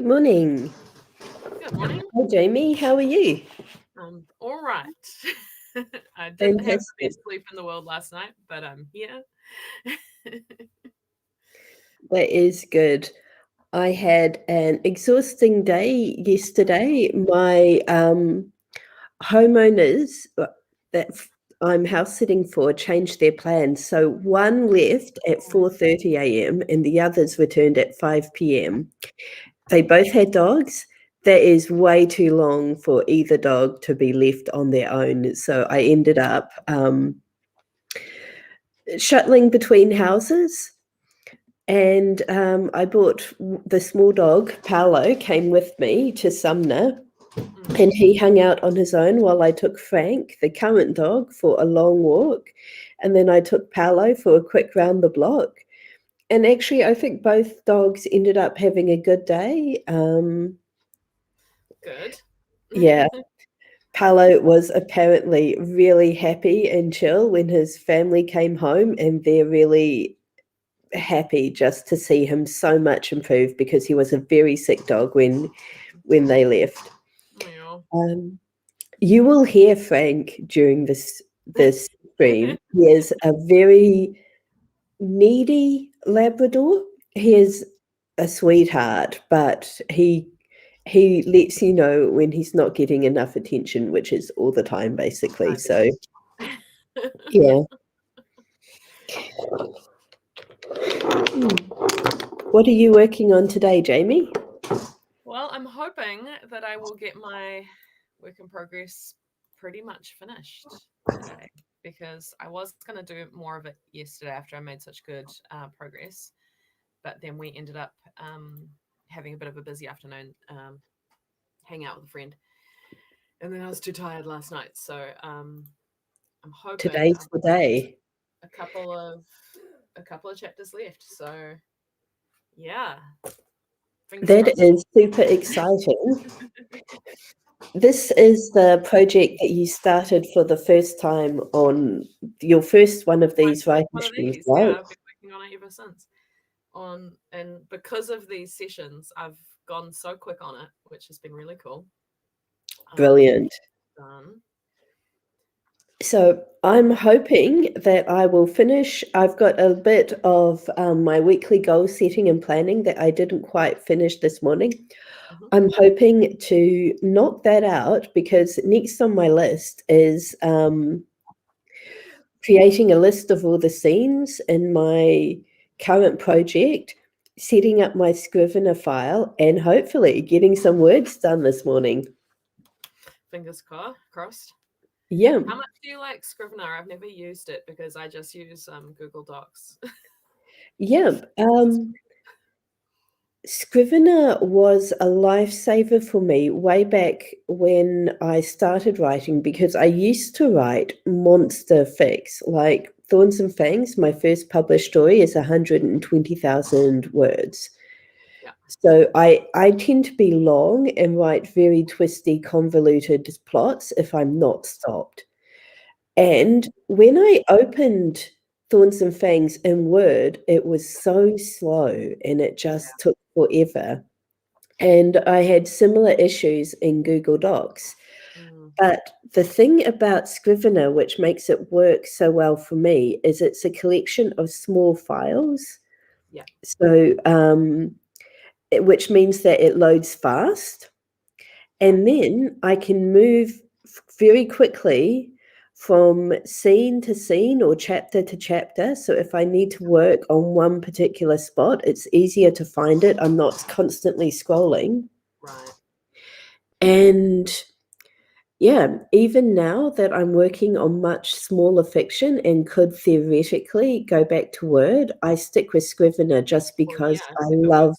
Good morning. Good morning. Hi, Jamie. How are you? All right. I didn't have the Fantastic. best sleep in the world last night, but I'm here. That is good. I had an exhausting day yesterday. My homeowners that I'm house sitting for changed their plans. So one left at 4:30 a.m. and the others returned at 5 p.m. They both had dogs. That is way too long for either dog to be left on their own. So I ended up shuttling between houses. And I brought the small dog, Paolo, came with me to Sumner, and he hung out on his own while I took Frank, the current dog, for a long walk. And then I took Paolo for a quick round the block. And actually, I think both dogs ended up having a good day. Good. Yeah. Paolo was apparently really happy and chill when his family came home, and they're really happy just to see him so much improved because he was a very sick dog when they left. Yeah. You will hear Frank during this stream. He is a very needy Labrador. He is a sweetheart, but he lets you know when he's not getting enough attention, which is all the time, basically. So, yeah. What are you working on today, Jamie? Well, I'm hoping that I will get my work in progress pretty much finished today, because I was going to do more of it yesterday after I made such good progress. But then we ended up having a bit of a busy afternoon, hang out with a friend. And then I was too tired last night. So I'm hoping Today's the day. a couple of chapters left. So yeah. That is super exciting. This is the project that you started for the first time on your first one of these writing streams, right? Yeah, I've been working on it ever since. And because of these sessions, I've gone so quick on it, which has been really cool. Brilliant. So I'm hoping that I will finish. I've got a bit of my weekly goal setting and planning that I didn't quite finish this morning. I'm hoping to knock that out, because next on my list is creating a list of all the scenes in my current project, setting up my Scrivener file, and hopefully getting some words done this morning. Fingers crossed. Yeah. How much do you like Scrivener? I've never used it because I just use Google Docs. Yeah. Scrivener was a lifesaver for me way back when I started writing, because I used to write monster fics, like Thorns and Fangs. My first published story is 120,000 words. Yeah. So I tend to be long and write very twisty, convoluted plots if I'm not stopped. And when I opened Thorns and Fangs in Word, it was so slow and it just took forever. And I had similar issues in Google Docs. But the thing about Scrivener, which makes it work so well for me, is it's a collection of small files. Yeah. So, which means that it loads fast. And then I can move very quickly from scene to scene or chapter to chapter. So if I need to work on one particular spot, it's easier to find it. I'm not constantly scrolling. Right. And yeah, even now that I'm working on much smaller fiction and could theoretically go back to Word, I stick with Scrivener just because I love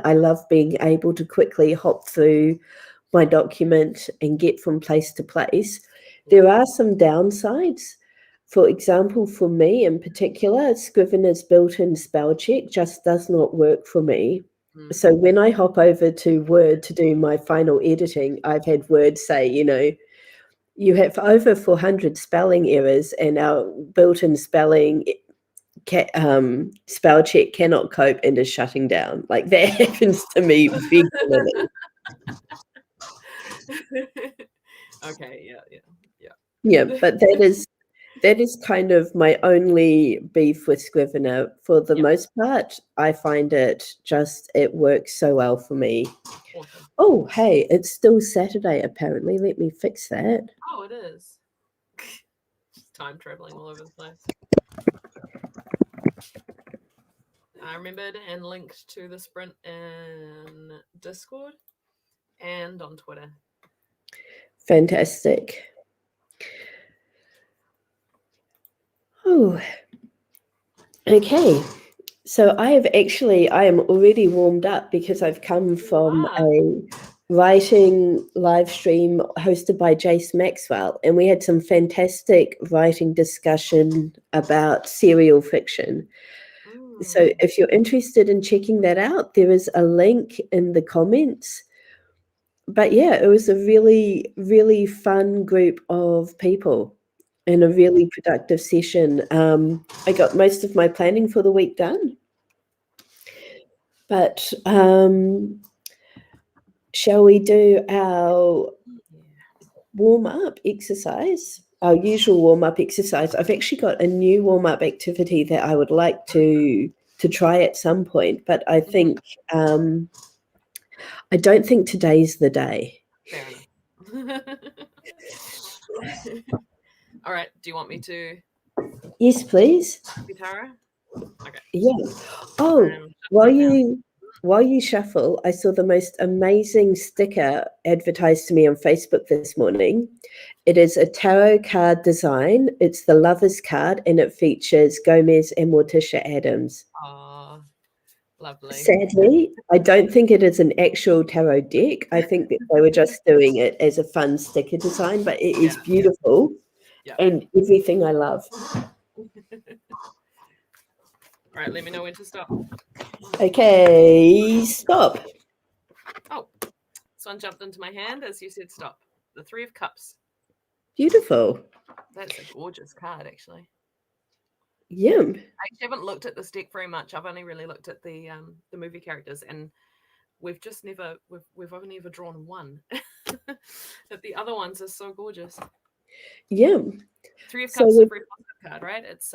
I love being able to quickly hop through my document and get from place to place. There are some downsides. For example, for me in particular, Scrivener's built-in spell check just does not work for me. So when I hop over to Word to do my final editing, I've had Word say, you have over 400 spelling errors, and our built-in spelling spell check cannot cope and is shutting down. Like that happens to me regularly. Okay, yeah. Yeah, but that is kind of my only beef with Scrivener. For the most part, I find it works so well for me. Awesome. Oh, hey, it's still Saturday, apparently. Let me fix that. Oh, it is. Just time traveling all over the place. I remembered and linked to the Sprint in Discord and on Twitter. Fantastic. Oh, okay. So I am already warmed up because I've come from a writing live stream hosted by Jace Maxwell, and we had some fantastic writing discussion about serial fiction. So if you're interested in checking that out, there is a link in the comments. But yeah, it was a really, really fun group of people and a really productive session. I got most of my planning for the week done. But shall we do our warm-up exercise? Our usual warm-up exercise. I've actually got a new warm-up activity that I would like to try at some point, but I think I don't think today's the day. Fair enough. All right. Do you want me to? Yes, please. Guitar? Okay. Yeah. Oh, while you shuffle, I saw the most amazing sticker advertised to me on Facebook this morning. It is a tarot card design. It's the Lover's card, and it features Gomez and Morticia Adams. Oh, lovely. Sadly, I don't think it is an actual tarot deck. I think that they were just doing it as a fun sticker design, but it is beautiful and everything I love. All right, let me know when to stop. Okay, stop. Oh, this one jumped into my hand as you said stop. The Three of Cups. Beautiful. That's a gorgeous card, actually. Yeah. I actually haven't looked at this deck very much. I've only really looked at the movie characters, and we've only ever drawn one. But the other ones are so gorgeous. Yeah. Three of Cups is a very positive card, right? It's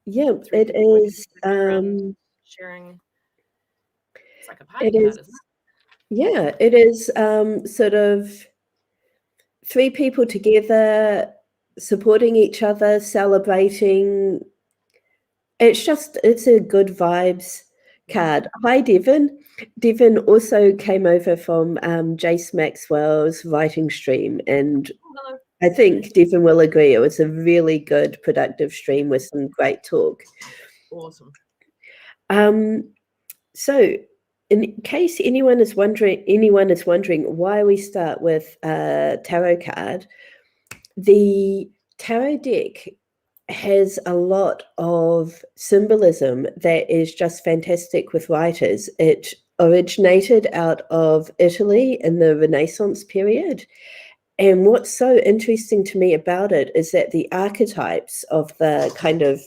yeah, it is sharing. It's like a party card, isn't it? Yeah, it is sort of three people together supporting each other, celebrating. It's a good vibes card. Hi, Devon. Devon also came over from Jace Maxwell's writing stream, and I think Devon will agree it was a really good, productive stream with some great talk. Awesome. So, in case anyone is wondering why we start with a tarot card, the tarot deck has a lot of symbolism that is just fantastic with writers. It originated out of Italy in the Renaissance period. And what's so interesting to me about it is that the archetypes of the kind of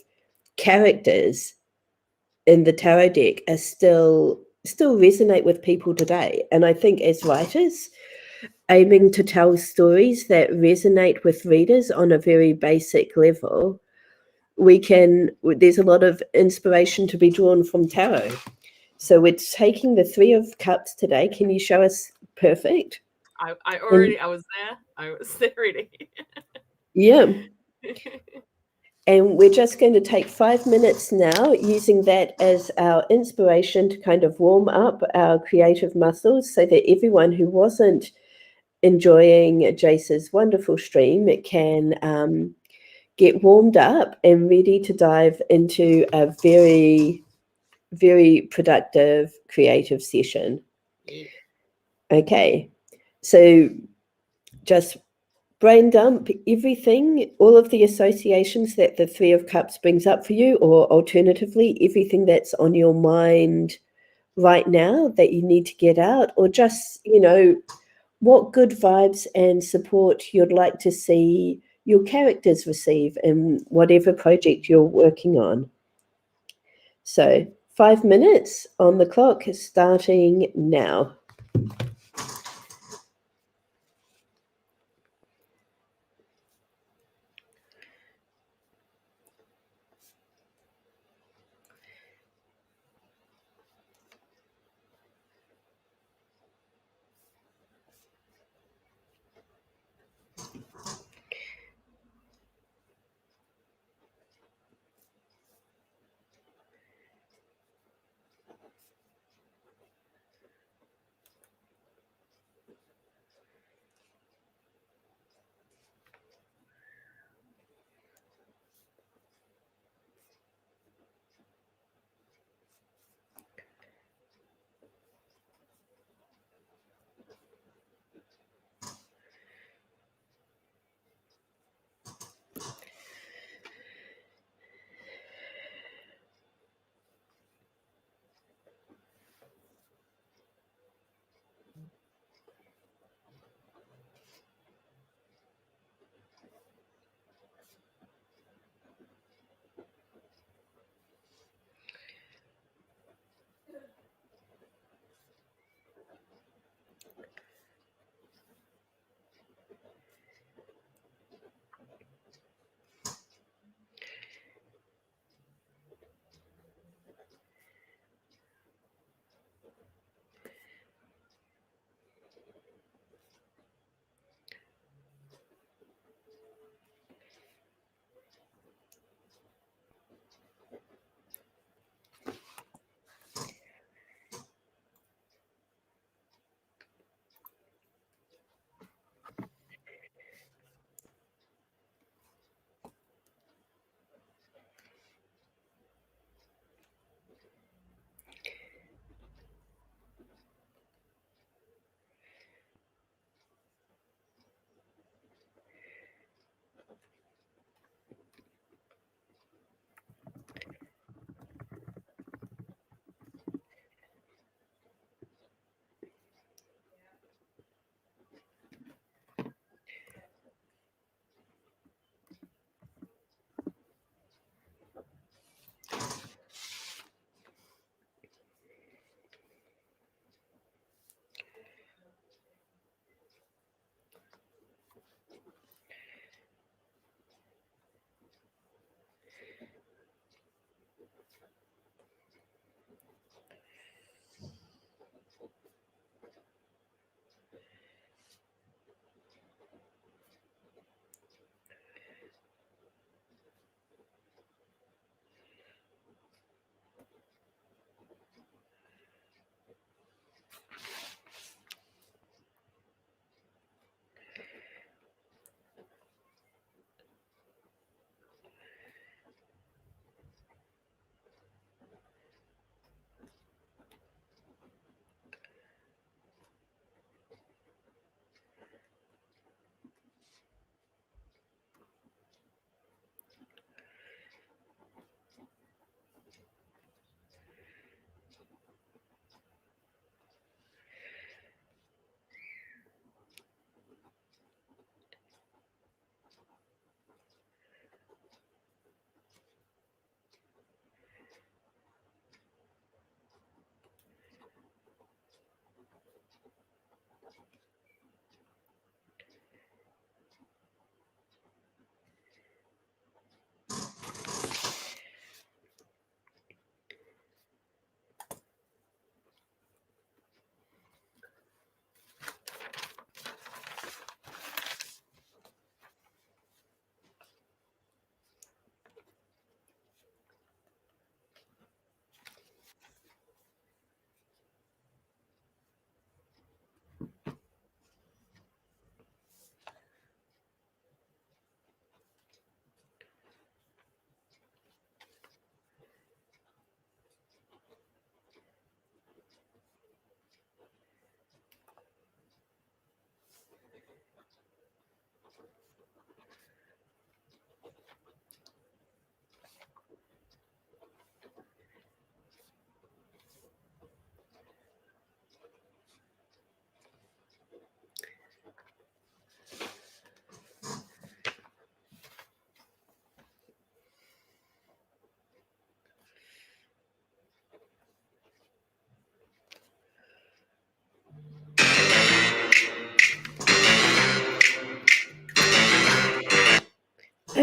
characters in the tarot deck are still resonate with people today. And I think as writers, aiming to tell stories that resonate with readers on a very basic level, there's a lot of inspiration to be drawn from tarot. So we're taking the Three of Cups today. Can you show us? Perfect. I was there. I was there ready. Yeah. And we're just going to take 5 minutes now, using that as our inspiration to kind of warm up our creative muscles so that everyone who wasn't enjoying Jace's wonderful stream can get warmed up and ready to dive into a very, very productive creative session. Yeah. Okay, so just brain dump everything, all of the associations that the Three of Cups brings up for you, or alternatively, everything that's on your mind right now that you need to get out, or just, what good vibes and support you'd like to see your characters receive in whatever project you're working on. So 5 minutes on the clock starting now.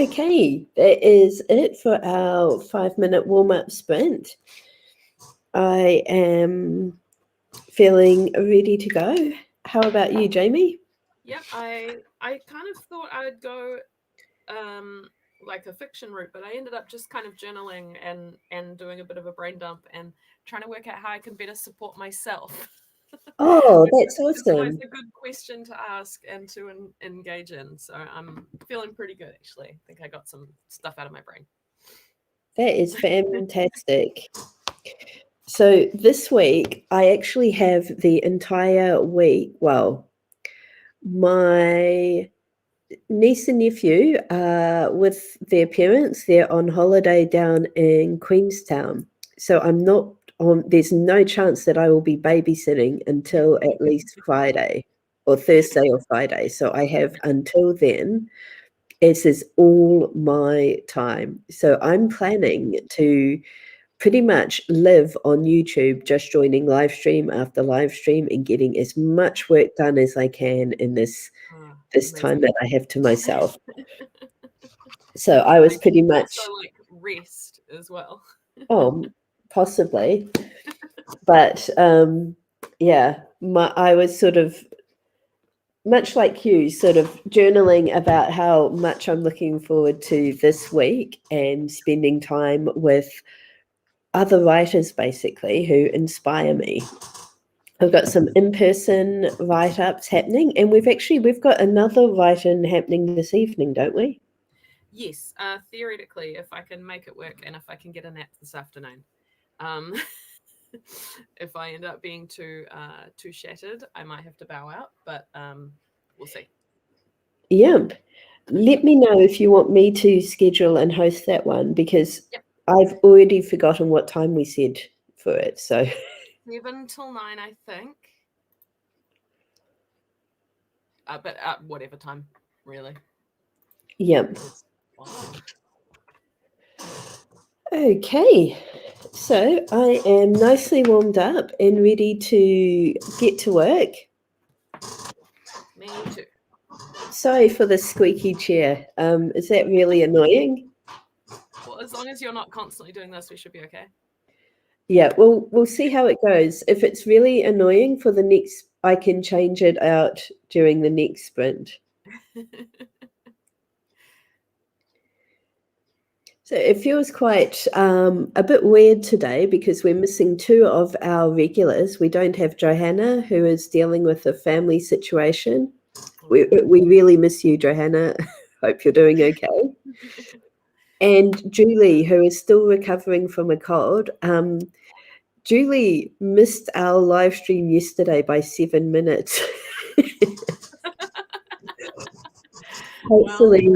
Okay, that is it for our 5-minute warm-up sprint. I am feeling ready to go. How about you, Jamie? Yep, I kind of thought I would go like a fiction route, but I ended up just kind of journaling and doing a bit of a brain dump and trying to work out how I can better support myself. Oh, Which that's is always awesome. a good question to ask and to engage in. So I'm feeling pretty good, actually. I think I got some stuff out of my brain. That is fantastic. So this week, I actually have the entire week. Well, my niece and nephew are with their parents. They're on holiday down in Queenstown. So I'm not on, there's no chance that I will be babysitting until at least Friday or Thursday or Friday. So I have until then. This is all my time. So I'm planning to pretty much live on YouTube, just joining live stream after live stream and getting as much work done as I can in this time Amazing. that I have to myself. So I was pretty much also like rest as well. Possibly, but yeah, I was sort of much like you, sort of journaling about how much I'm looking forward to this week and spending time with other writers basically who inspire me. I've got some in-person write-ups happening, and we've got another write-in happening this evening, don't we? Yes, theoretically, if I can make it work and if I can get a nap this afternoon. If I end up being too shattered, I might have to bow out, but we'll see. Yep. Let me know if you want me to schedule and host that one, because Yep. I've already forgotten what time we said for it. So 7 till 9, I think. But whatever time, really. Yep. Okay. So I am nicely warmed up and ready to get to work. Me too. Sorry for the squeaky chair. Is that really annoying? Well, as long as you're not constantly doing this, we should be okay. Yeah, we'll see how it goes. If it's really annoying for the next, I can change it out during the next sprint. So it feels quite a bit weird today because we're missing 2 of our regulars. We don't have Johanna, who is dealing with a family situation. We really miss you, Johanna. Hope you're doing okay. And Julie, who is still recovering from a cold. Julie missed our live stream yesterday by 7 minutes. Hopefully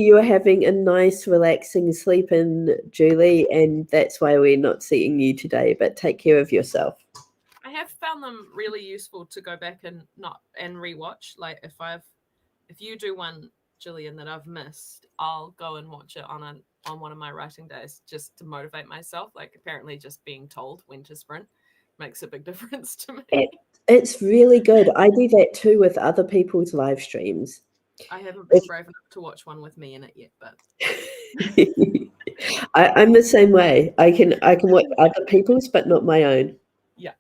you are having a nice, relaxing sleep in, Julie, and that's why we're not seeing you today. But take care of yourself. I have found them really useful to go back and rewatch. Like if you do one, Gillian, that I've missed, I'll go and watch it on one of my writing days just to motivate myself. Like apparently just being told when to sprint makes a big difference to me. It's really good. I do that too with other people's live streams. I haven't been brave enough to watch one with me in it yet, but I'm the same way. I can watch other people's, but not my own. Yeah.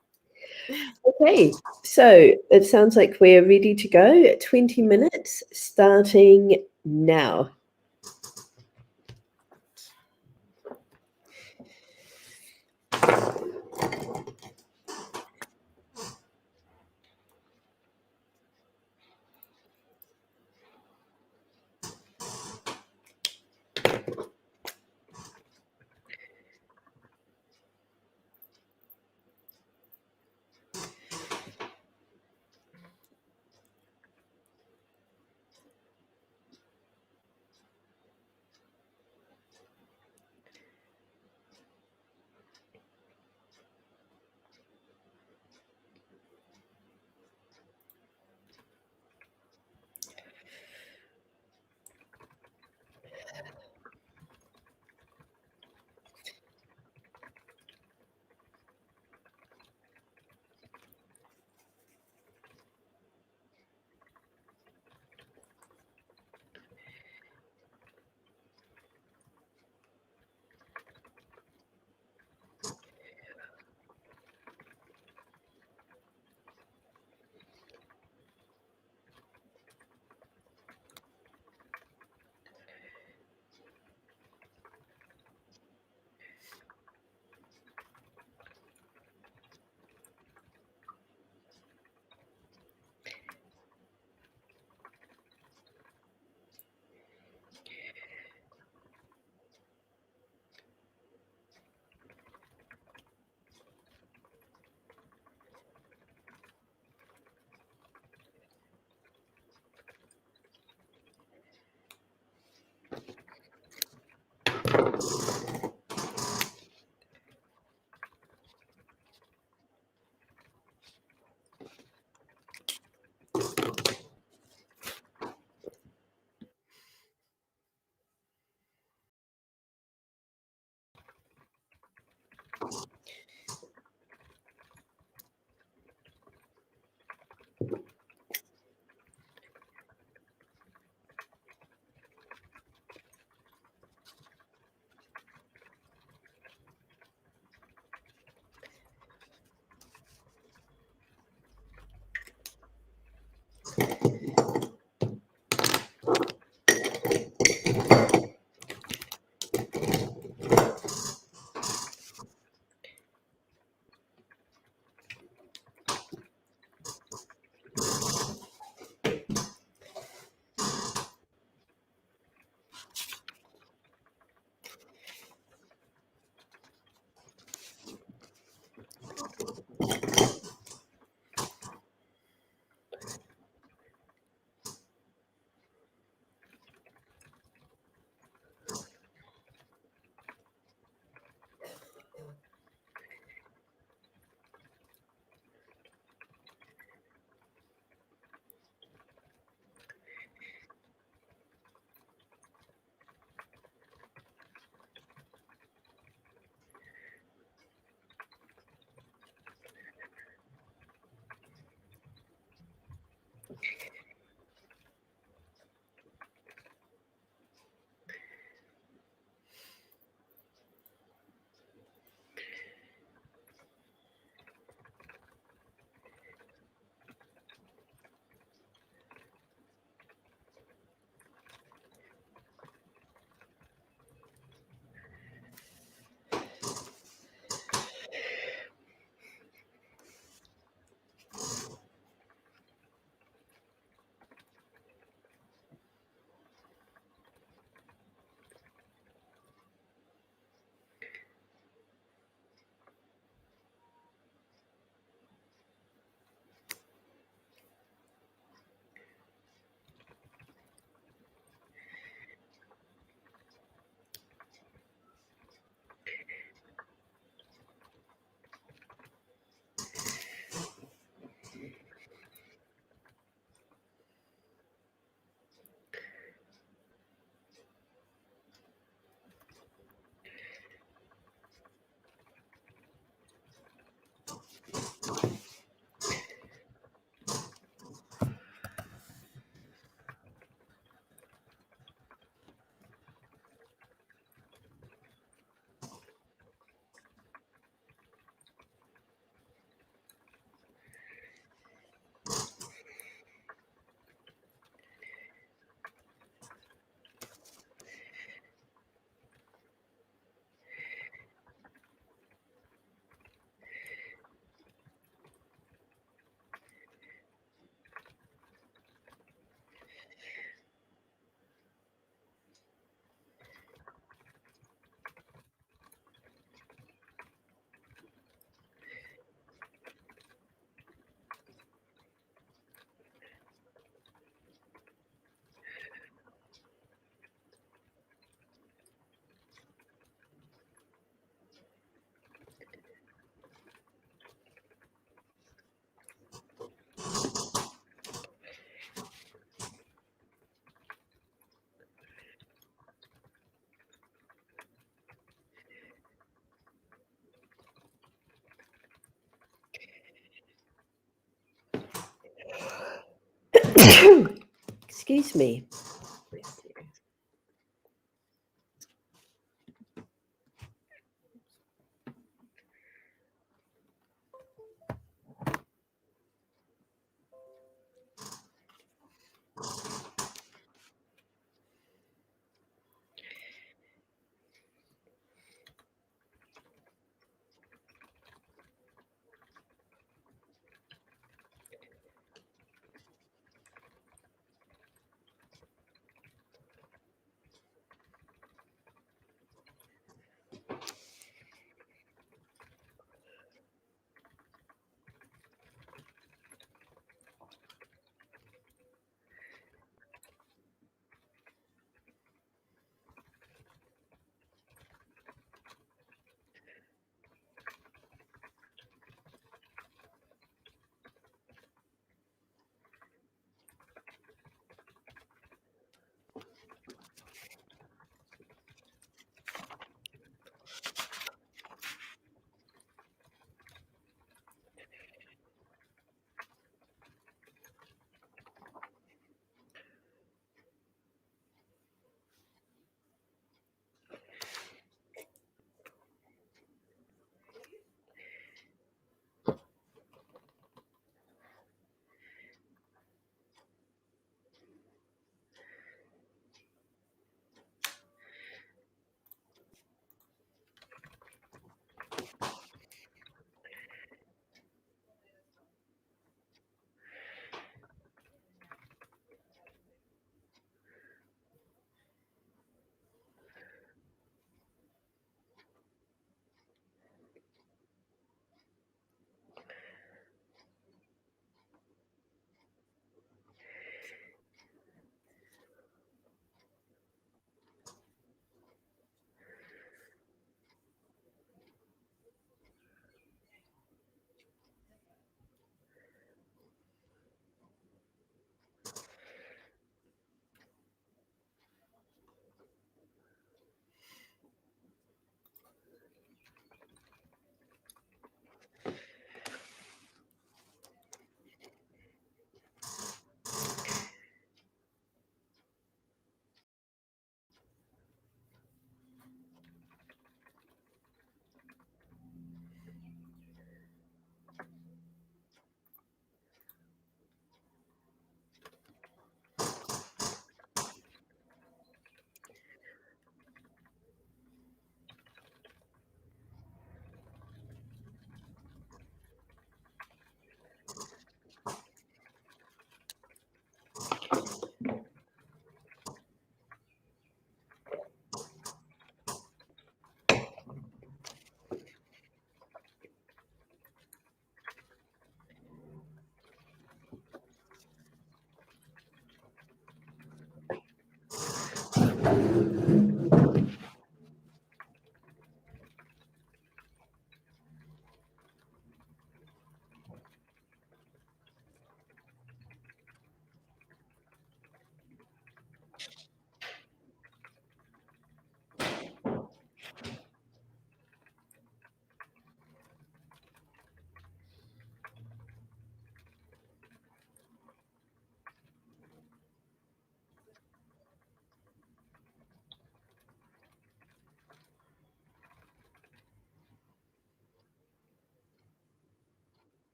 Okay, so it sounds like we're ready to go. 20 minutes starting now. Excuse me. Bless you.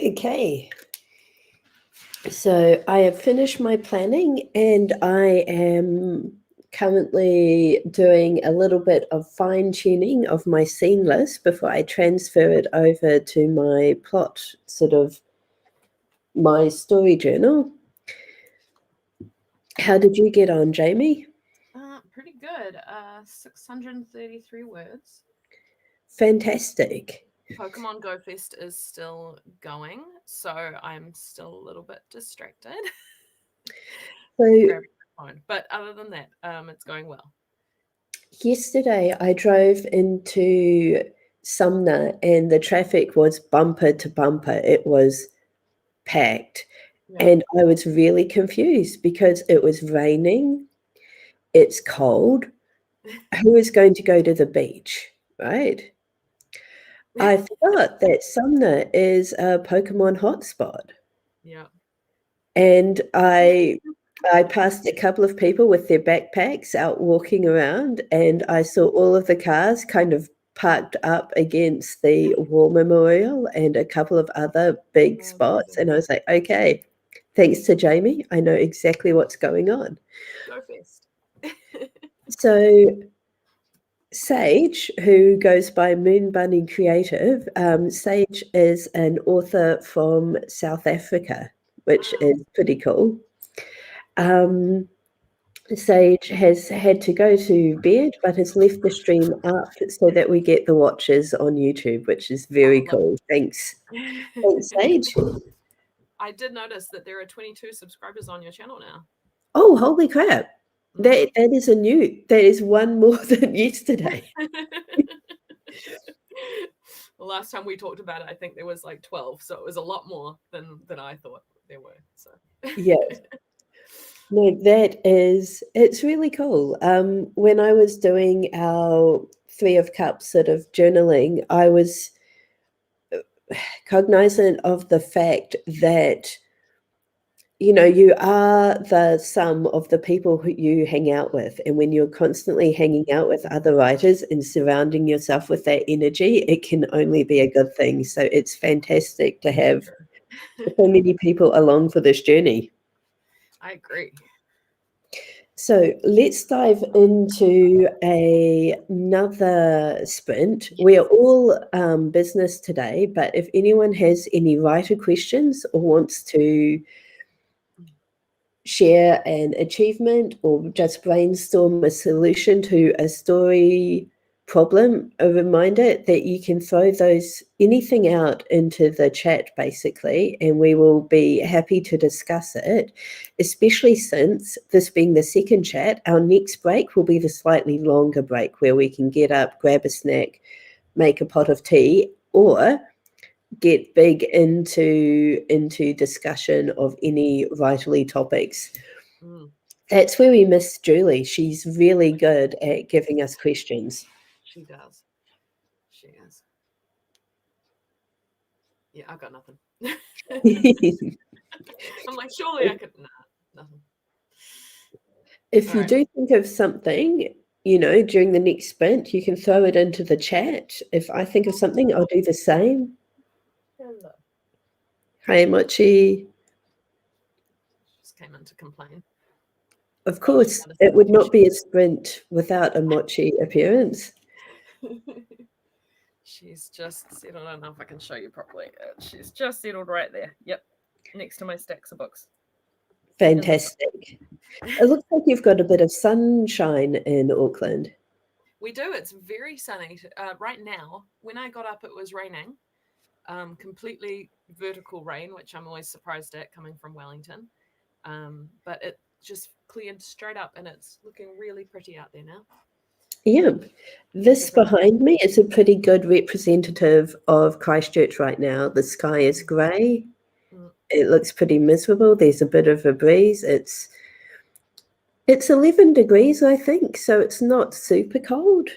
Okay. So I have finished my planning and I am currently doing a little bit of fine tuning of my scene list before I transfer it over to my plot, sort of my story journal. How did you get on, Jamie? Pretty good. 633 words. Fantastic. Pokemon Go Fest is still going, so I'm still a little bit distracted. So Grabbing my phone. But other than that, it's going well. yesterday I drove into Sumner and the traffic was bumper to bumper. It was packed. Yeah. And I was really confused because it was raining, it's cold. Who is going to go to the beach, right? I forgot that Sumner is a Pokemon hotspot. Yeah. And I passed a couple of people with their backpacks out walking around, and I saw all of the cars kind of parked up against the War Memorial and a couple of other big spots. And I was like, okay, thanks to Jamie, I know exactly what's going on. Go Fest. So Sage, who goes by Moon Bunny Creative, Sage is an author from South Africa, which is pretty cool. Sage has had to go to bed, but has left the stream up so that we get the watches on YouTube, which is very cool. Thanks. Thanks, Sage. I did notice that there are 22 subscribers on your channel now. Oh, holy crap. That is one more than yesterday. The last time we talked about it, I think there was like 12, so it was a lot more than I thought there were. So yes. No, it's really cool. When I was doing our Three of Cups sort of journaling, I was cognizant of the fact that, you know, you are the sum of the people who you hang out with. And when you're constantly hanging out with other writers and surrounding yourself with that energy, it can only be a good thing. So it's fantastic to have so many people along for this journey. I agree. So let's dive into another sprint. We are all business today, but if anyone has any writer questions or wants to share an achievement or just brainstorm a solution to a story problem, a reminder that you can throw anything out into the chat basically, and we will be happy to discuss it, especially since this being the second chat, our next break will be the slightly longer break where we can get up, grab a snack, make a pot of tea, or get big into discussion of any writerly topics. That's where we miss Julie. She's really good at giving us questions. She does. She is. Yeah, I've got nothing. I'm like, surely I could. Nah, nothing. If you do think of something, you know, during the next sprint, you can throw it into the chat. If I think of something, I'll do the same. Hello. Hi, Mochi. Just came in to complain. Of course, it would not be a sprint without a Mochi appearance. She's just settled. I don't know if I can show you properly. She's just settled right there. Yep, next to my stacks of books. Fantastic. It looks like you've got a bit of sunshine in Auckland. We do. It's very sunny right now. When I got up, it was raining. Completely vertical rain, which I'm always surprised at coming from Wellington. But it just cleared straight up and it's looking really pretty out there now. Yeah. This behind me is a pretty good representative of Christchurch right now. The sky is grey. It looks pretty miserable. There's a bit of a breeze. It's 11 degrees, I think, so it's not super cold.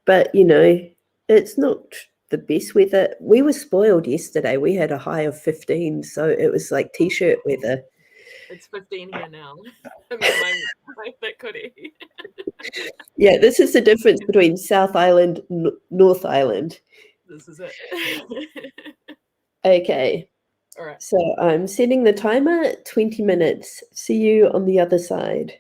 But, you know, it's not the best weather. We were spoiled yesterday. We had a high of 15, so it was like T-shirt weather. It's 15 here now. I mean, my thick hoodie. Yeah, this is the difference between South Island and North Island. This is it. Okay. All right. So I'm setting the timer 20 minutes. See you on the other side.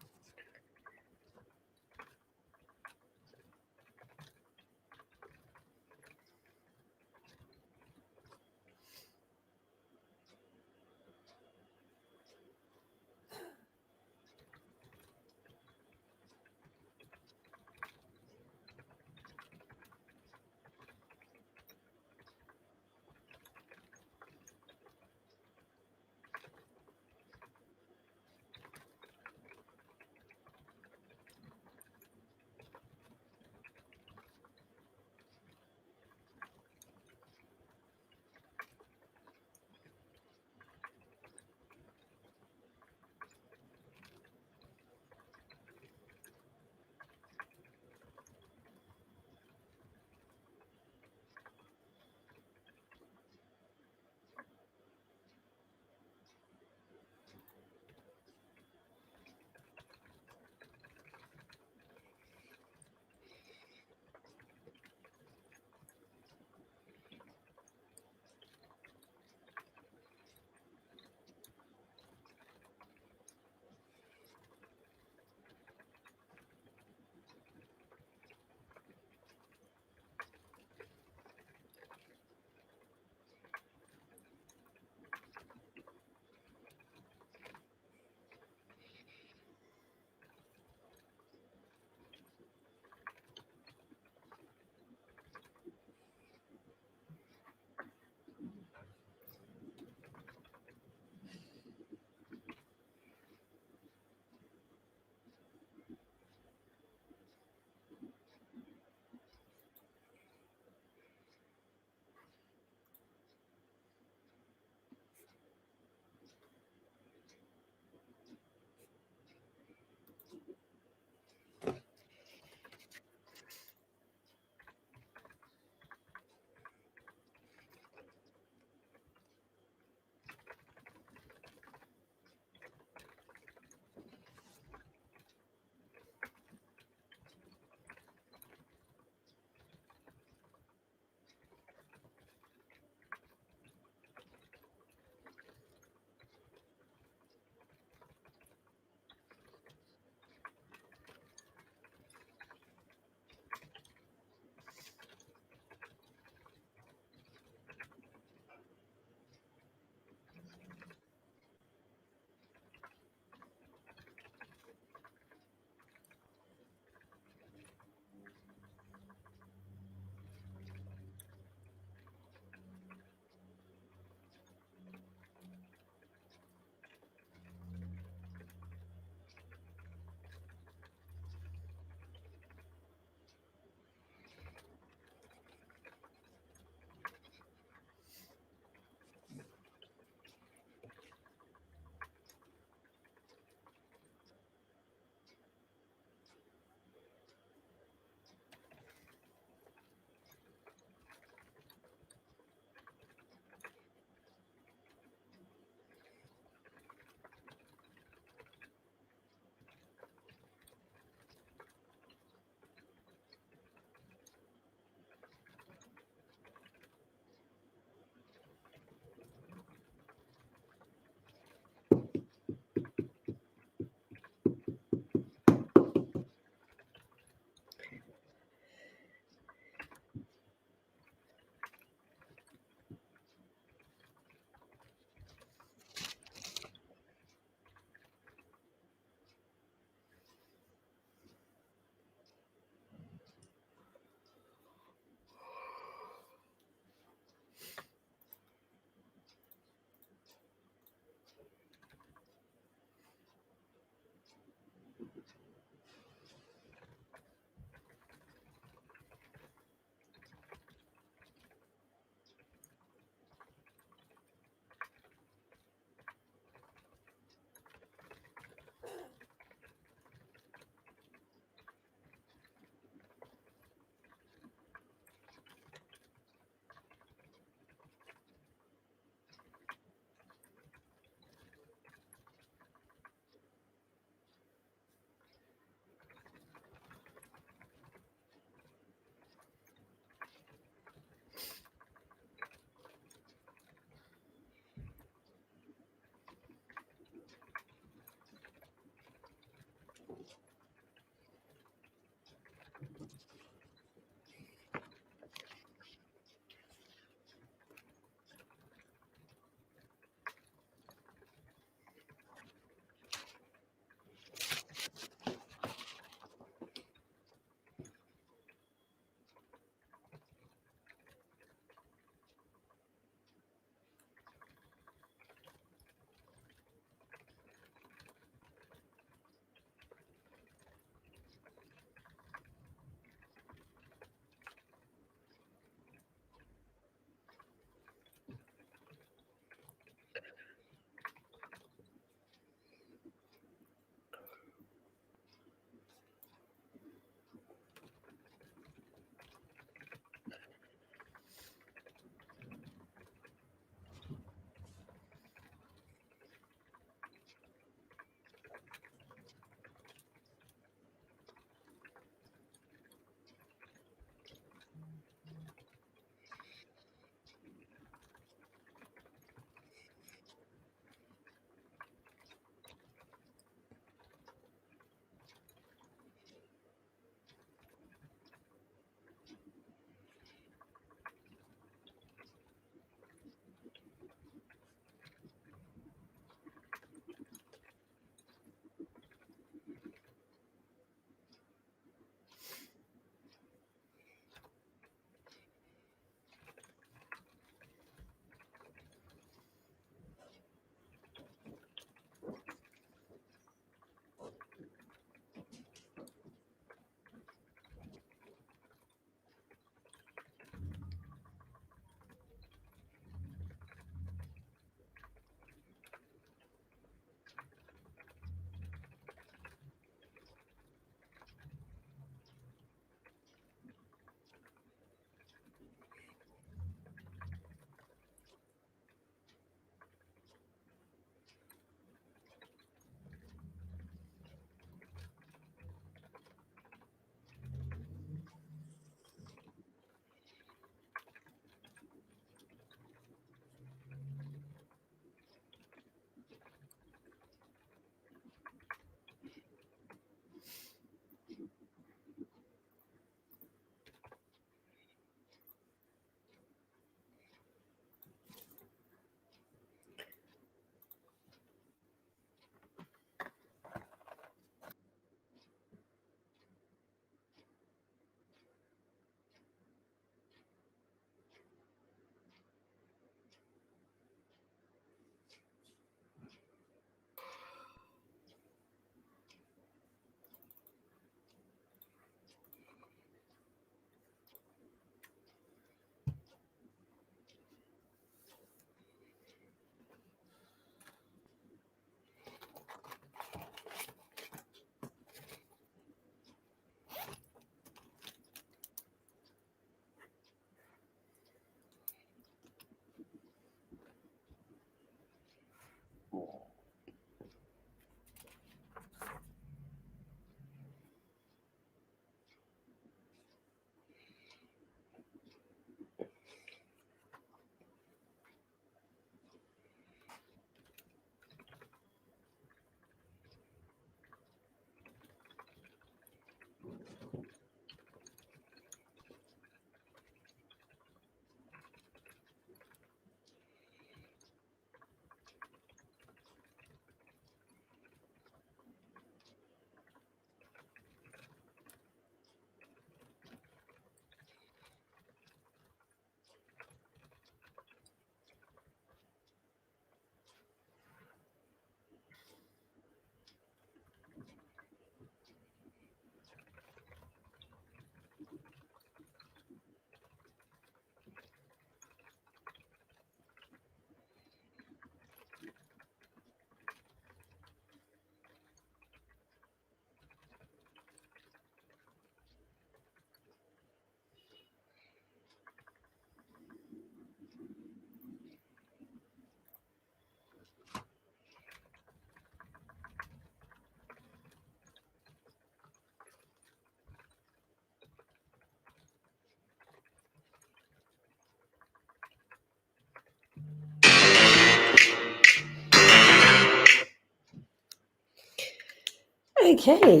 Okay.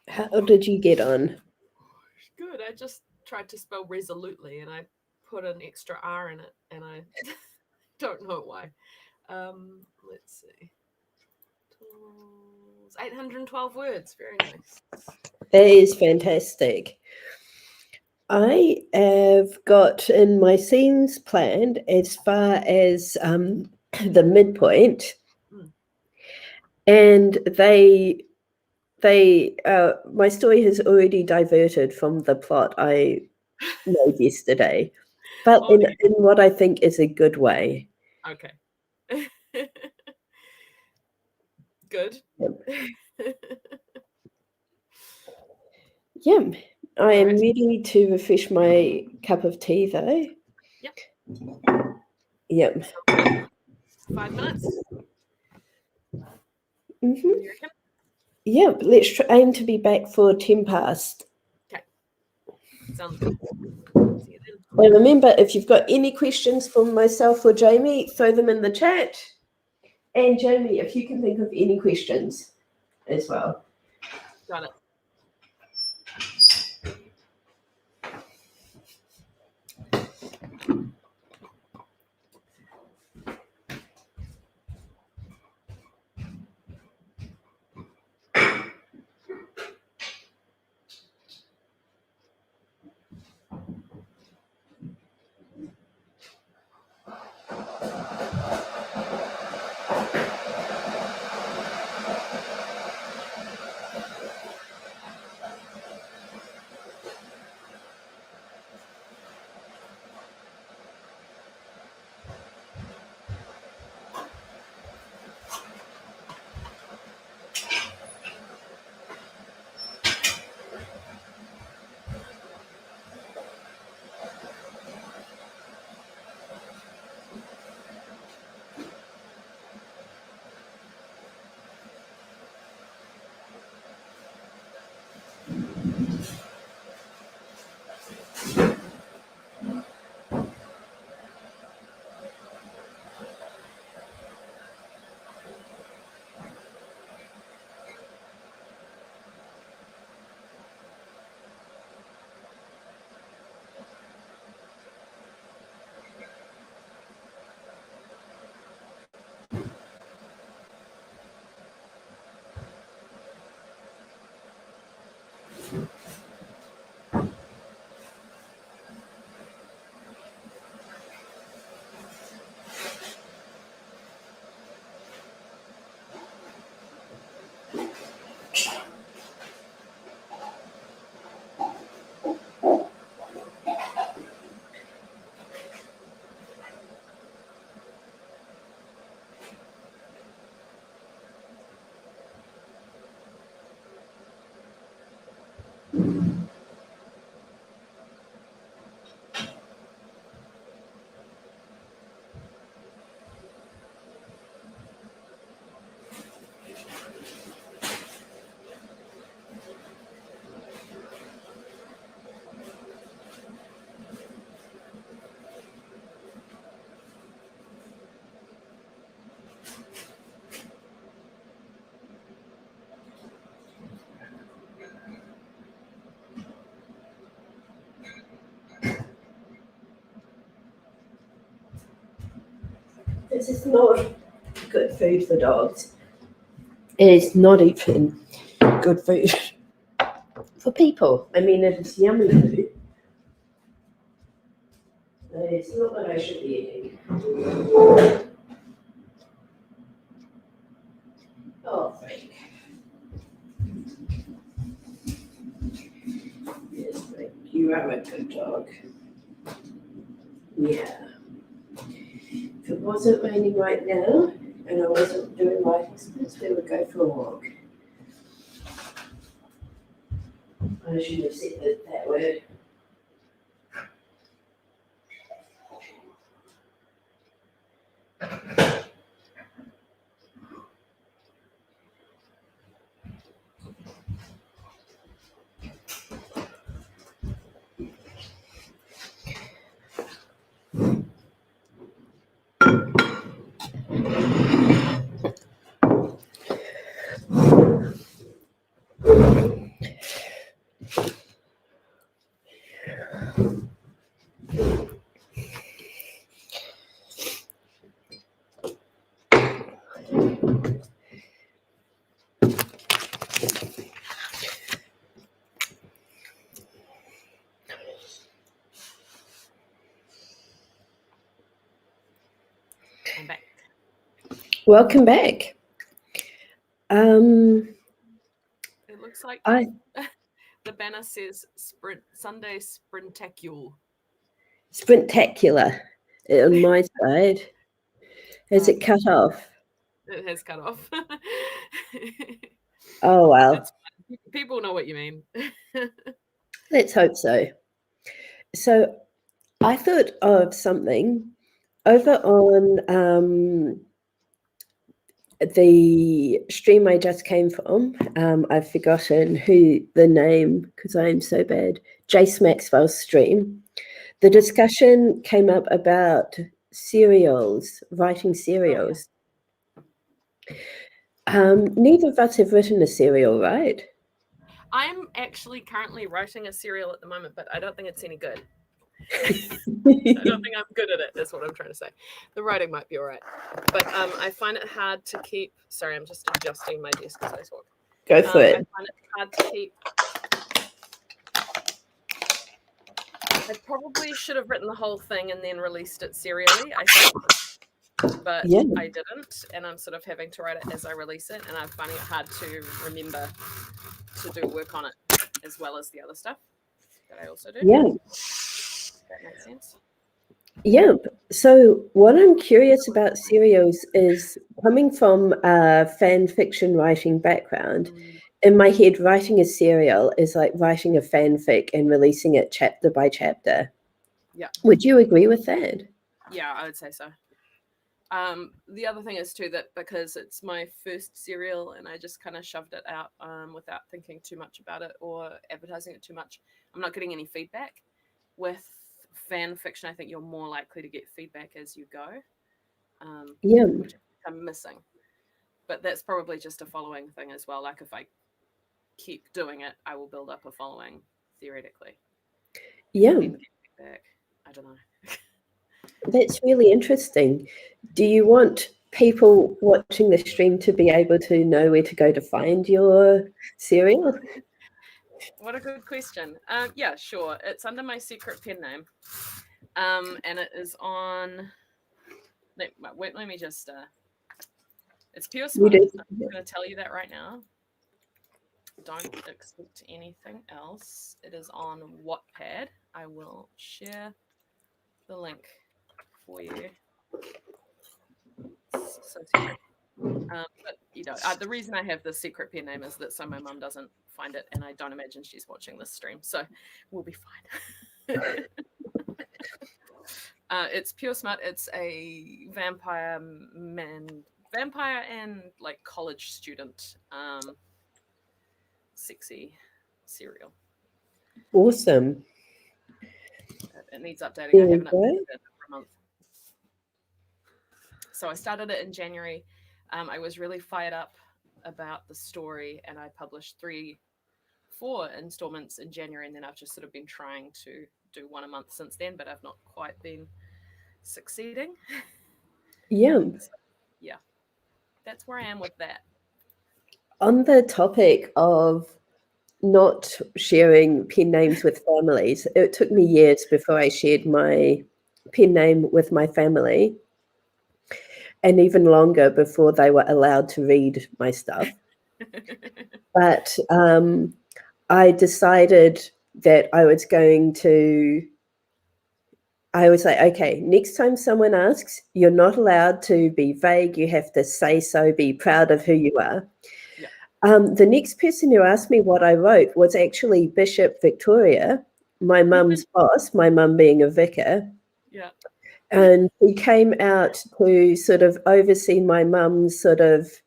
How did you get on? Good. I just tried to spell resolutely and I put an extra R in it and I don't know why. Let's see. 812 words. Very nice. That is fantastic. I have got in my scenes planned as far as the midpoint, and my story has already diverted from the plot I made yesterday, but Okay. in what I think is a good way. Okay. Good. Yep. Yeah, I am ready to refresh my cup of tea, though. Yep. Yep. 5 minutes. Mm-hmm. You reckon? Yep. Let's aim to be back for 10 past. Okay. Sounds good. See you then. Well, remember, if you've got any questions for myself or Jamie, throw them in the chat. And Jamie, if you can think of any questions as well. Got it. This is not good food for dogs. It is not even good food for people. I mean, it is yummy food. But it's not what I should be eating. Oh, Frank. Yes, Frank, you are a good dog. Yeah. If it wasn't raining right now, and I wasn't doing writing sprints, we would go for a walk. I should have said that word. I'm back. Welcome back. It looks like I the banner says Sunday Sprintacular. Sprintacular on my side. Has it cut off? It has cut off. Oh, well. It's fine. People know what you mean. Let's hope so. So I thought of something over on the stream I just came from. I've forgotten who the name, because I'm so bad. Jace Maxwell's stream. The discussion came up about serials, writing serials. Neither of us have written a serial, right? I'm actually currently writing a serial at the moment, but I don't think it's any good. I don't think I'm good at it, is what I'm trying to say. The writing might be all right. But I find it hard to keep... Sorry, I'm just adjusting my desk as I talk. Go for it. I find it hard to keep... I probably should have written the whole thing and then released it serially, I think. But Yeah. I didn't, and I'm sort of having to write it as I release it, and I'm finding it hard to remember to do work on it as well as the other stuff that I also do. Yeah. If that makes sense. Yeah. So what I'm curious about serials is, coming from a fan fiction writing background, in my head, writing a serial is like writing a fanfic and releasing it chapter by chapter. Yeah. Would you agree with that? Yeah, I would say so. The other thing is too that because it's my first serial and I just kind of shoved it out without thinking too much about it or advertising it too much, I'm not getting any feedback. With fan fiction, I think you're more likely to get feedback as you go. Yeah. Which I'm missing. But that's probably just a following thing as well. Like if I keep doing it, I will build up a following theoretically. Yeah. Feedback. I don't know. That's really interesting. Do you want people watching the stream to be able to know where to go to find your serial? What a good question. Yeah, sure. It's under my secret pen name. And it is on... Let me just... It's Pure Smut. I'm going to tell you that right now. Don't expect anything else. It is on Wattpad. I will share the link for you. So secret. But you know, the reason I have the secret pen name is that so my mum doesn't find it, and I don't imagine she's watching this stream, so we'll be fine. It's Pure Smut. It's a vampire and like college student, sexy serial. Awesome. It needs updating. There I haven't we updated it for a month. So I started it in January. I was really fired up about the story, and I published 4 installments in January, and then I've just sort of been trying to do one a month since then, but I've not quite been succeeding. Yeah. So, yeah, that's where I am with that. On the topic of not sharing pen names with families, it took me years before I shared my pen name with my family, and even longer before they were allowed to read my stuff. But I decided that I was like, okay, next time someone asks, you're not allowed to be vague. You have to say so, be proud of who you are. Yeah. The next person who asked me what I wrote was actually Bishop Victoria, my mum's boss, my mum being a vicar. Yeah. And he came out to sort of oversee my mum's sort of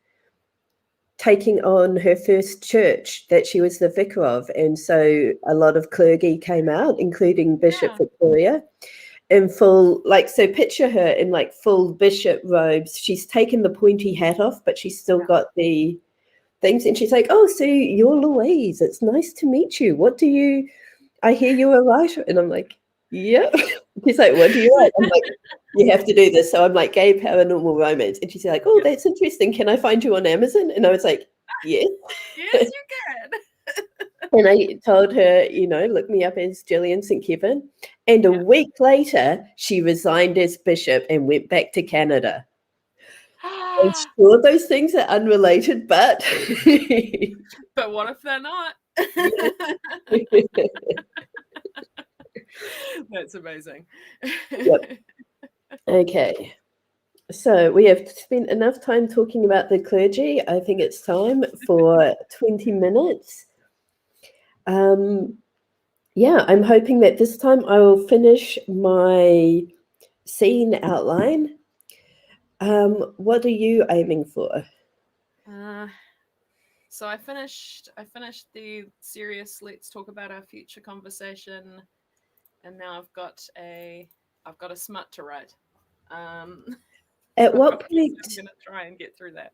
taking on her first church that she was the vicar of. And so a lot of clergy came out, including Bishop Victoria, in full, like, so picture her in like full bishop robes. She's taken the pointy hat off, but she's still got the things. And she's like, oh, so you're Louise. It's nice to meet you. I hear you're a writer. And I'm like, yeah. She's like, what do you write? I'm like, you have to do this. So I'm like, gay paranormal romance. And she's like, oh, that's interesting. Can I find you on Amazon? And I was like, yes. Yes, you can. And I told her, look me up as Gillian St. Kevern. And a week later, she resigned as bishop and went back to Canada. I'm sure those things are unrelated, but But what if they're not? That's amazing. Yep. Okay. So we have spent enough time talking about the clergy. I think it's time for 20 minutes. Yeah, I'm hoping that this time I will finish my scene outline. What are you aiming for? So I finished the serious let's talk about our future conversation, and now I've got a smut to write. At what point? I'm going to try and get through that.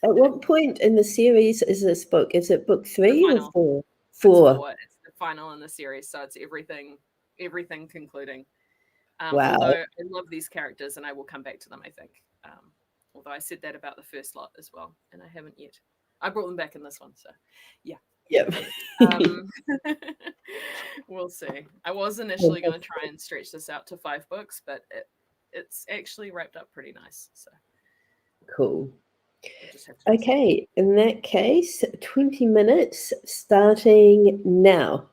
At what point in the series is this book? Is it book 3 or 4? Four. It's the final in the series, so it's everything concluding. Wow. Although I love these characters, and I will come back to them, I think. Although I said that about the first lot as well, and I haven't yet. I brought them back in this one, so yeah. Yep. We'll see. I was initially going to try and stretch this out to 5 books, but it's actually wrapped up pretty nice. So cool. Okay, in that case, 20 minutes starting now.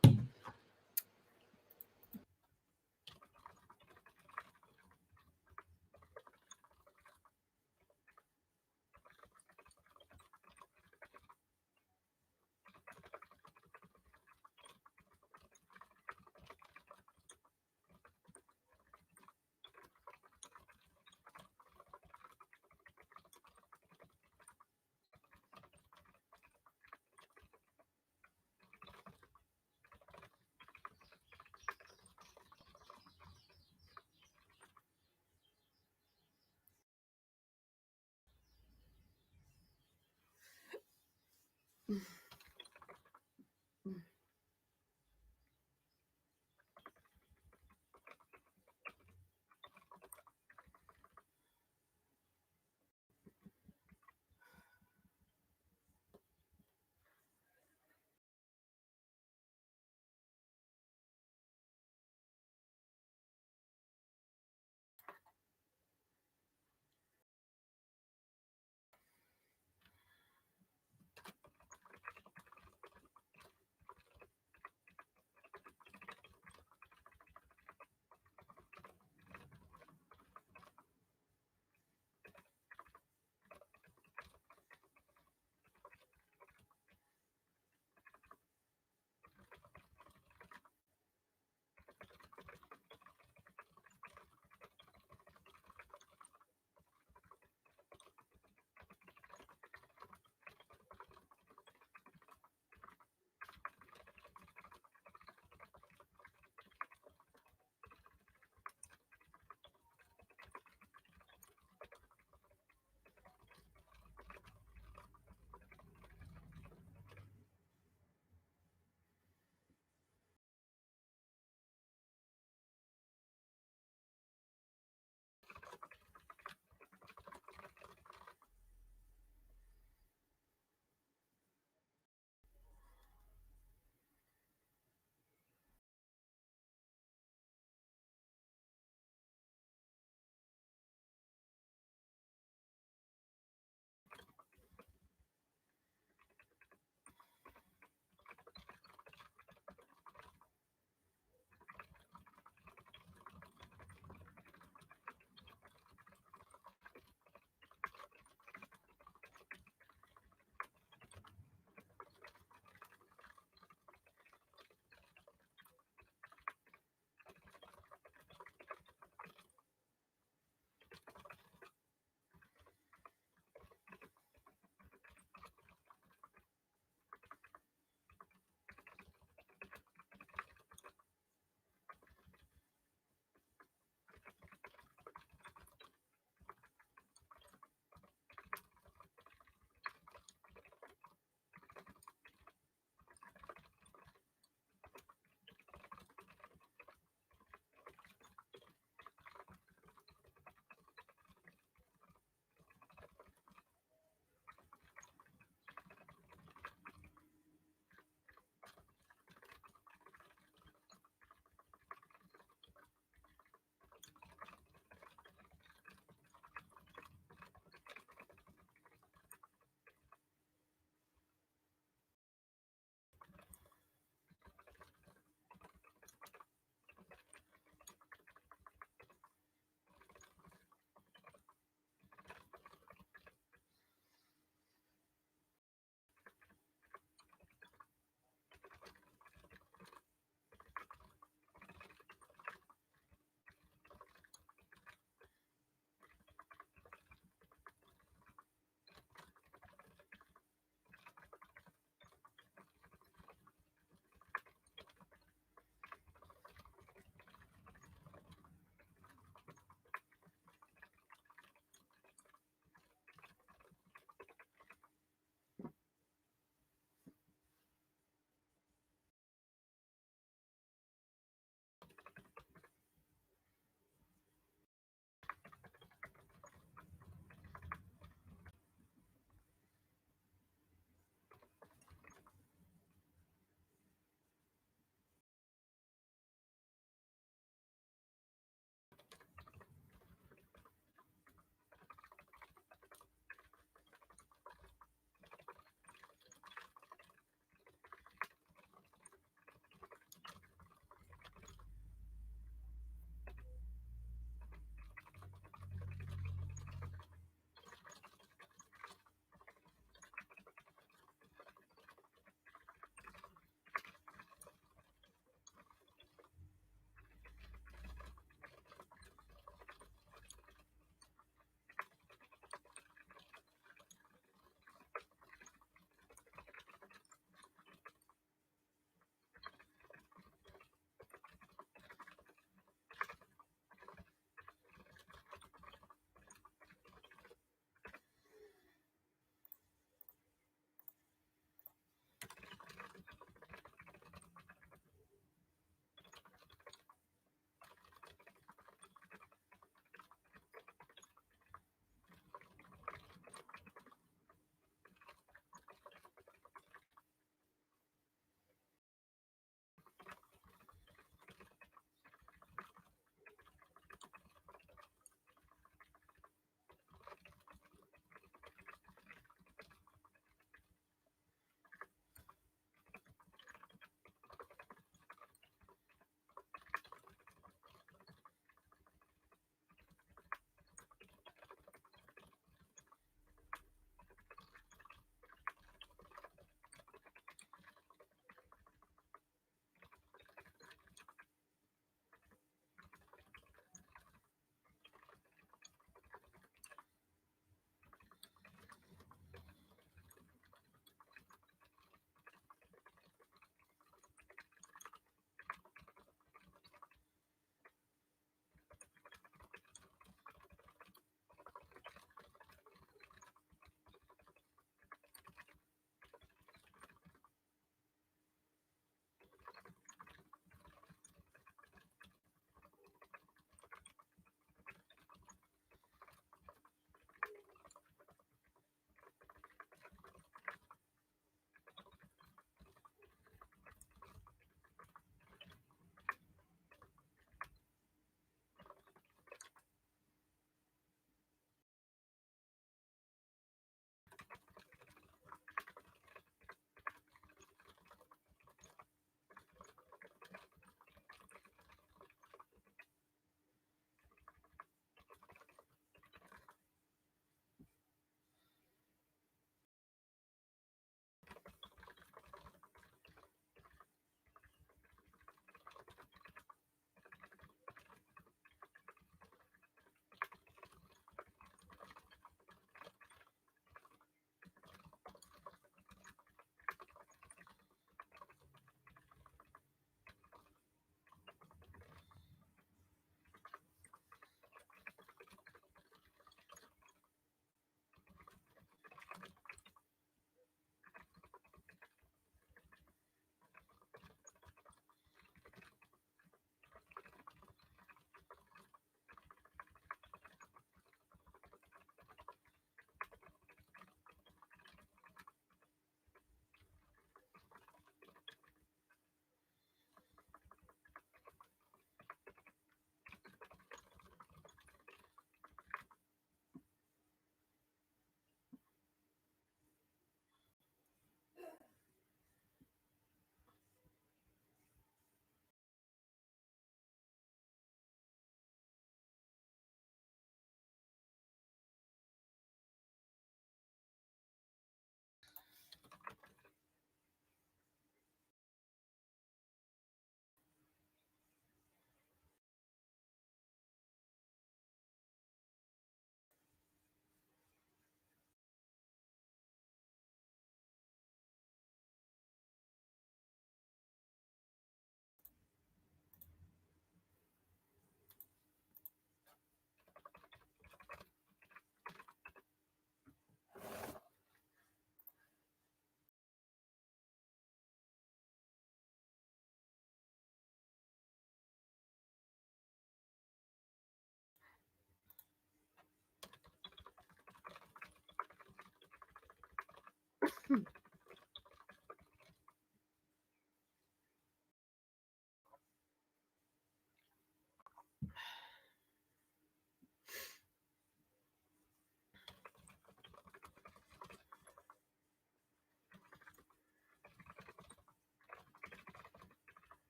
Mm.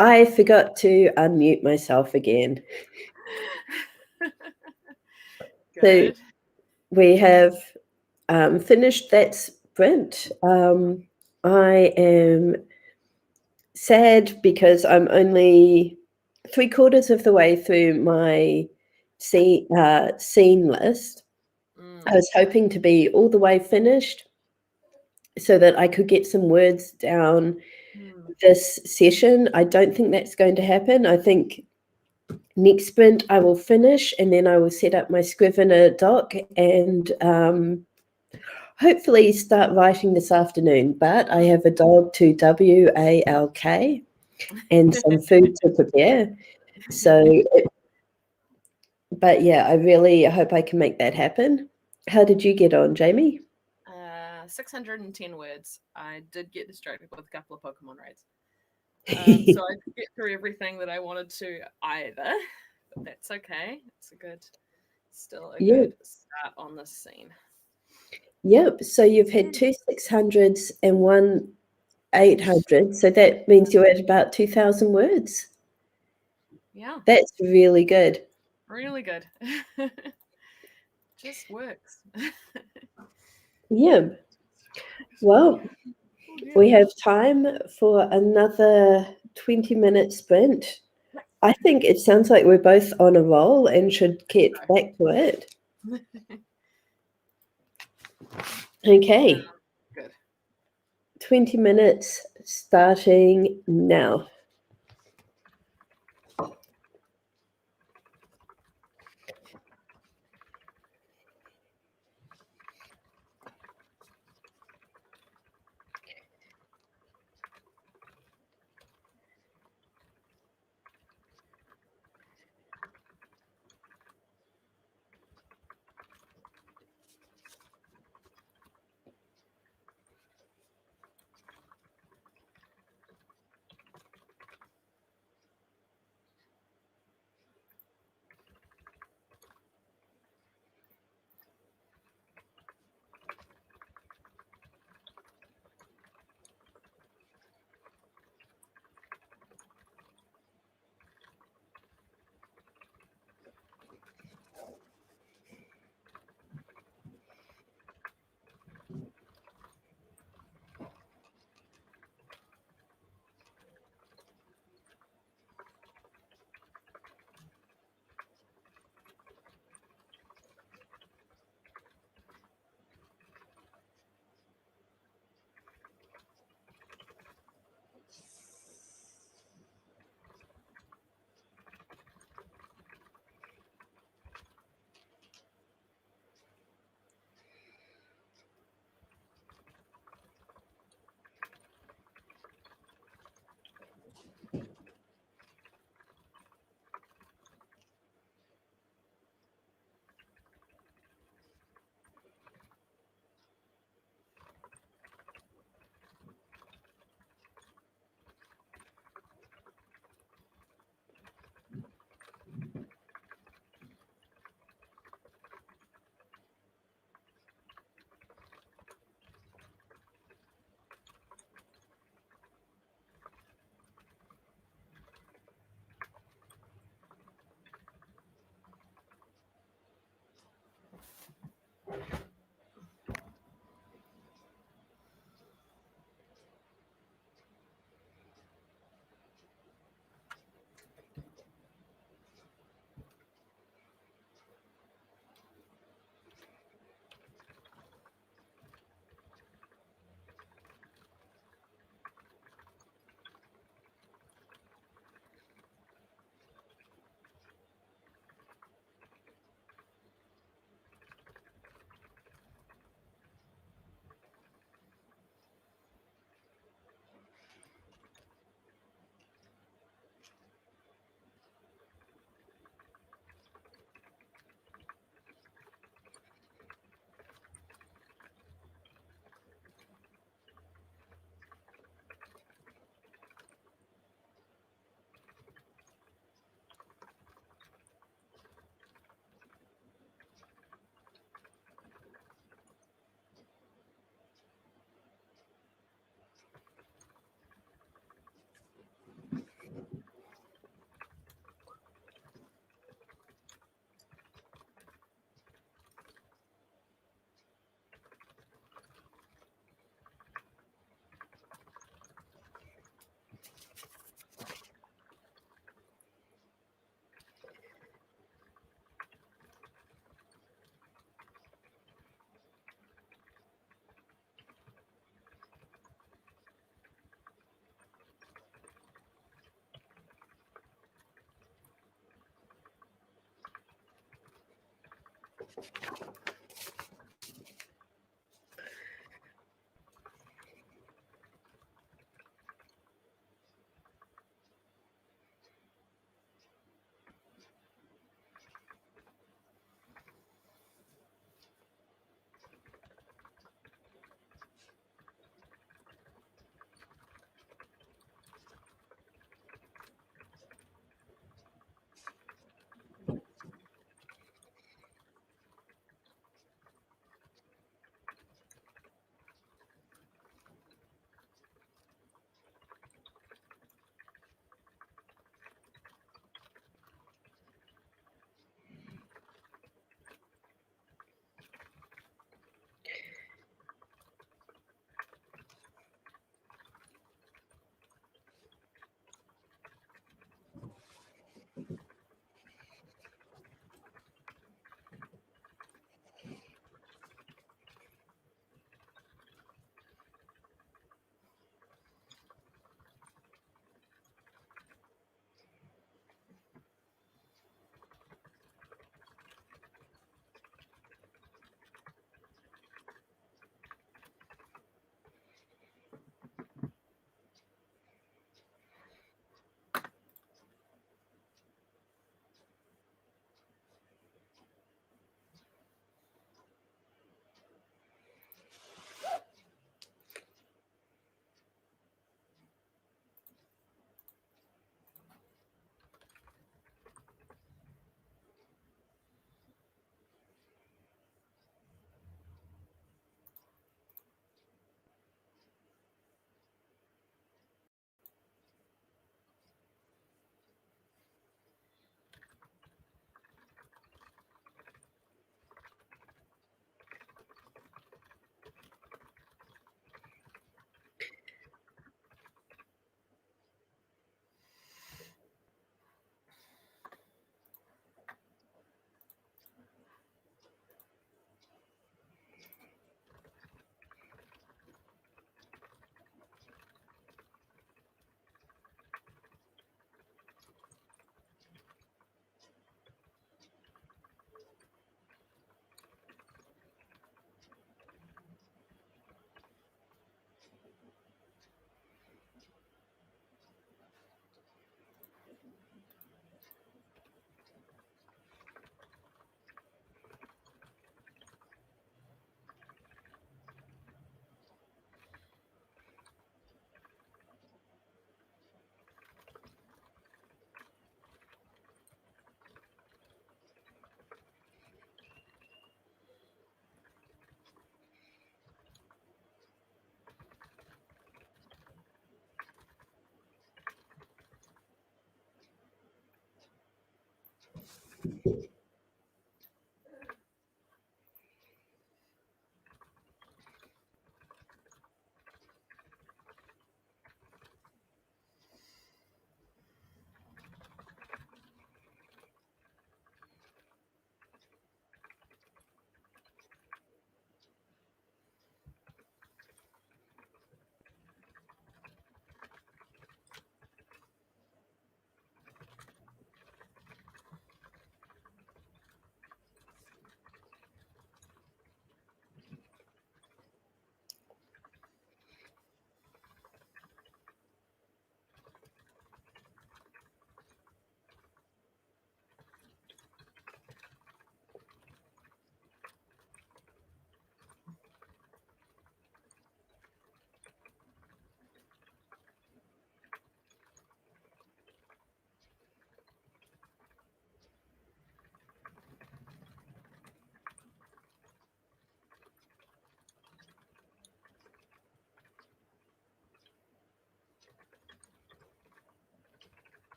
I forgot to unmute myself again. Good. So we have finished that sprint. I am sad because I'm only 3/4 of the way through my scene list. I was hoping to be all the way finished so that I could get some words down this session. I don't think that's going to happen. I think next sprint I will finish, and then I will set up my Scrivener doc and hopefully start writing this afternoon. But I have a dog to walk and some food to prepare. So, but yeah, I really hope I can make that happen. How did you get on, Jamie? 610 words. I did get distracted with a couple of Pokemon raids. So I didn't get through everything that I wanted to either, but that's okay. It's still a good start on this scene. Yep. So you've had 2 600s and 1 800. So that means you're at about 2,000 words. Yeah. That's really good. Really good. Just works. Yeah. Well, we have time for another 20-minute sprint. I think it sounds like we're both on a roll and should get back to it. Okay. Good. 20 minutes starting now.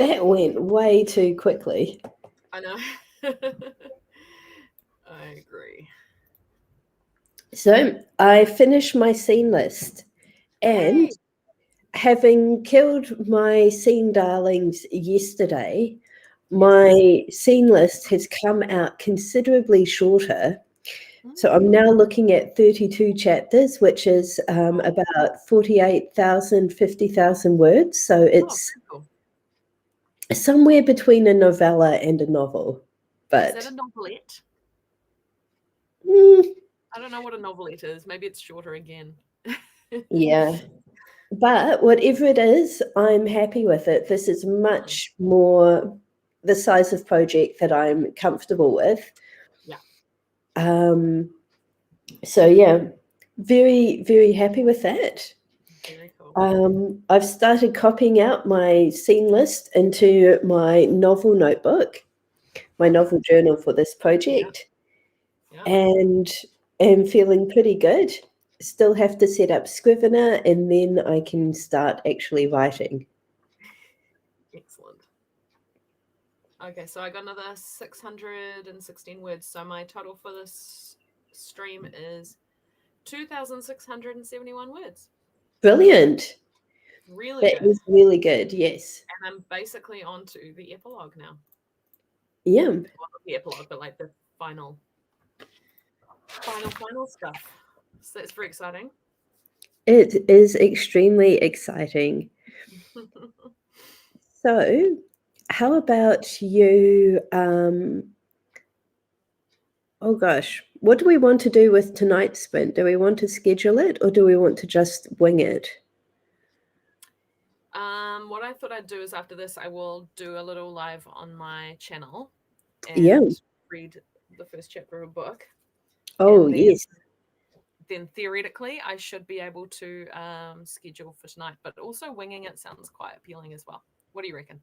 That went way too quickly. I know. I agree. So I finished my scene list, and Hey. having killed my scene darlings yesterday, Yes. my scene list has come out considerably shorter. So I'm now looking at 32 chapters, which is about 48,000, 50,000 words. So it's very cool. somewhere between a novella and a novel. But Is that a novelette? I don't know what a novelette is. Maybe it's shorter again. yeah. But whatever it is, I'm happy with it. This is much more the size of project that I'm comfortable with. Yeah. So yeah, very, very happy with that. Very cool. I've started copying out my scene list into my novel notebook, my novel journal for this project, and am feeling pretty good. Still have to set up Scrivener, and then I can start actually writing. Excellent. Okay, so I got another 616 words. So my total for this stream is 2,671 words. Brilliant. Really That good. is really good, yes. And I'm basically on to the epilogue now. Yeah. Well, not the epilogue, but like the final stuff. So that's very exciting. It is extremely exciting. So, how about you? Oh gosh, what do we want to do with tonight's sprint? Do we want to schedule it, or do we want to just wing it? What I thought I'd do is after this, I will do a little live on my channel Yeah. read the first chapter of a book. Oh, then, yes. Then theoretically, I should be able to schedule for tonight, but also winging it sounds quite appealing as well. What do you reckon?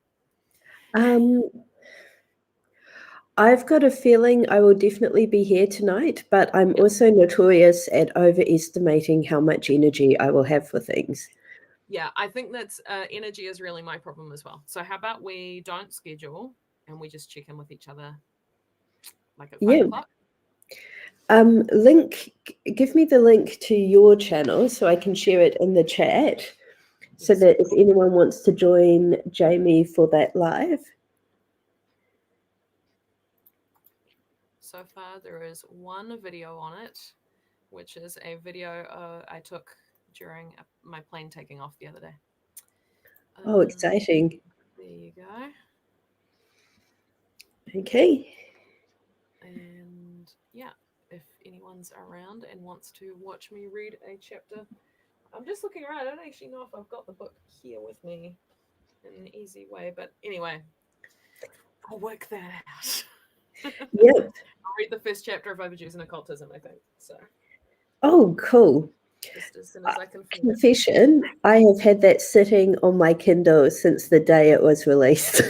I've got a feeling I will definitely be here tonight, but I'm also notorious at overestimating how much energy I will have for things. Yeah, I think that's energy is really my problem as well. So how about we don't schedule and we just check in with each other like at 5 o'clock? Give me the link to your channel so I can share it in the chat so that if anyone wants to join Jamie for that live. So far, there is one video on it, which is a video I took during my plane taking off the other day. Oh, exciting. There you go. Okay. And yeah, if anyone's around and wants to watch me read a chapter, I'm just looking around. I don't actually know if I've got the book here with me in an easy way, but anyway, I'll work that out. Yep. I'll read the first chapter of Overviews and Occultism, I think. So. Oh, cool. Just as soon as I can find Confession, I have had that sitting on my Kindle since the day it was released.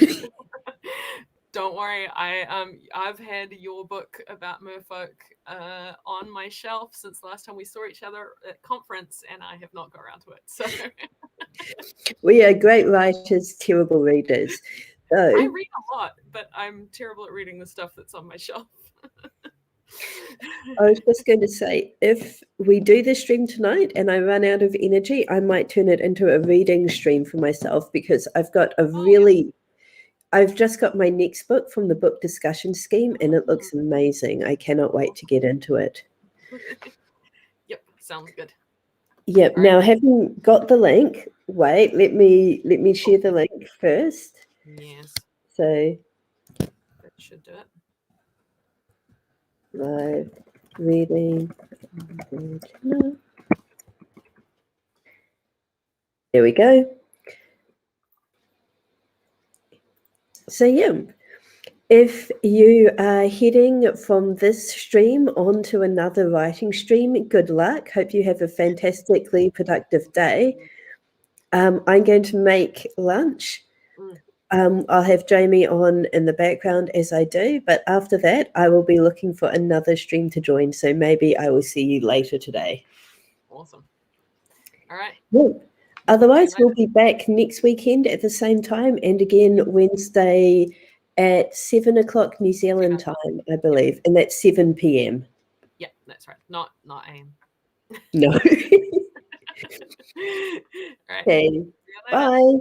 Don't worry, I've had your book about merfolk on my shelf since the last time we saw each other at conference, and I have not got around to it. So We are great writers, terrible readers. So, I read a lot, but I'm terrible at reading the stuff that's on my shelf. I was just going to say, if we do the stream tonight and I run out of energy, I might turn it into a reading stream for myself because I've got I've just got my next book from the book discussion scheme and it looks amazing. I cannot wait to get into it. Yep, sounds good. Yep. Right. Now, having got the link, wait, let me share the link first. Yes. So that should do it. Live reading. There we go. So yeah, if you are heading from this stream onto another writing stream, good luck. Hope you have a fantastically productive day. I'm going to make lunch. I'll have Jamie on in the background as I do, but after that, I will be looking for another stream to join. So maybe I will see you later today. Awesome. All right. Well, Otherwise, we'll be back next weekend at the same time, and again Wednesday at 7:00 New Zealand time, I believe, and that's 7 p.m. Yeah, that's right. Not AM. No. Right. Okay. Bye.